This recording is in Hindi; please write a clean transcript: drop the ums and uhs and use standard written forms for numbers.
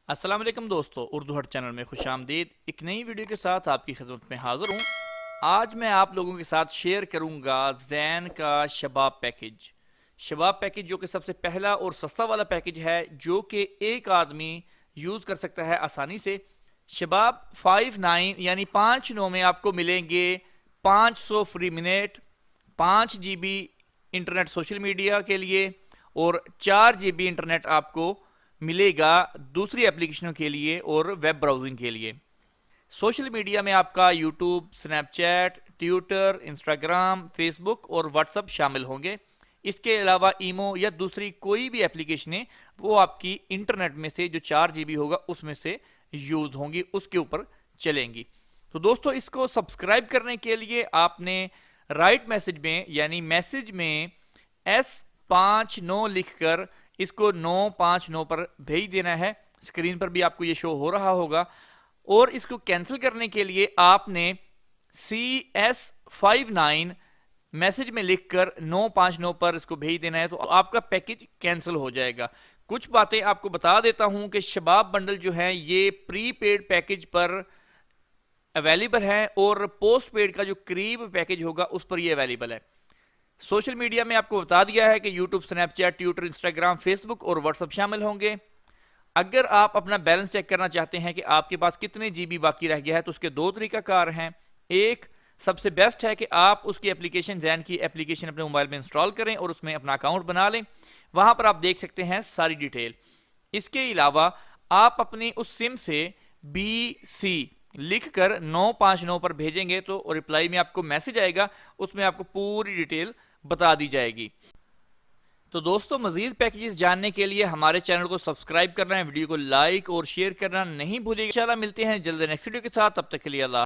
अस्सलाम वालेकुम दोस्तों, उर्दू हट चैनल में खुश आमदीद। एक नई वीडियो के साथ आपकी खिदमत में हाज़िर हूँ। आज मैं आप लोगों के साथ शेयर करूँगा ज़ैन का शबाब पैकेज। शबाब पैकेज जो कि सबसे पहला और सस्ता वाला पैकेज है, जो कि एक आदमी यूज़ कर सकता है आसानी से। शबाब 59 यानी 5 9 में आपको मिलेंगे 500 free minute, 5 GB internet social media के लिए और 4 GB इंटरनेट आपको मिलेगा दूसरी एप्लीकेशनों के लिए और वेब ब्राउजिंग के लिए। सोशल मीडिया में आपका YouTube, Snapchat, Twitter, Instagram, Facebook और व्हाट्सअप शामिल होंगे। इसके अलावा ईमो या दूसरी कोई भी एप्लीकेशन है वो आपकी इंटरनेट में से जो 4 GB होगा उसमें से यूज होंगी, उसके ऊपर चलेंगी। तो दोस्तों, इसको सब्सक्राइब करने के लिए आपने राइट मैसेज में यानी मैसेज में S59 लिखकर इसको 959 पर भेज देना है। स्क्रीन पर भी आपको ये शो हो रहा होगा। और इसको कैंसिल करने के लिए आपने CS59 मैसेज में लिखकर 959 पर इसको भेज देना है, तो आपका पैकेज कैंसिल हो जाएगा। कुछ बातें आपको बता देता हूं कि शबाब बंडल जो है ये प्रीपेड पैकेज पर अवेलेबल है और पोस्ट पेड का जो करीब पैकेज होगा उस पर ये अवेलेबल है। सोशल मीडिया में आपको बता दिया है कि YouTube, Snapchat, Twitter, Instagram, Facebook और व्हाट्सएप शामिल होंगे। अगर आप अपना बैलेंस चेक करना चाहते हैं कि आपके पास कितने जीबी बाकी रह गया है, तो उसके दो तरीका कार हैं। एक सबसे बेस्ट है कि आप उसकी एप्लीकेशन ज़ैन की एप्लीकेशन अपने मोबाइल में इंस्टॉल करें और उसमें अपना अकाउंट बना लें। वहां पर आप देख सकते हैं सारी डिटेल। इसके अलावा आप अपनी उस सिम से BC लिखकर 959 पर भेजेंगे तो रिप्लाई में आपको मैसेज आएगा, उसमें आपको पूरी डिटेल बता दी जाएगी। तो दोस्तों, मजीद पैकेजेस जानने के लिए हमारे चैनल को सब्सक्राइब करना है, वीडियो को लाइक और शेयर करना नहीं भूलिएगा। इंशाल्लाह मिलते हैं जल्द नेक्स्ट वीडियो के साथ, तब तक के लिए अल्लाह।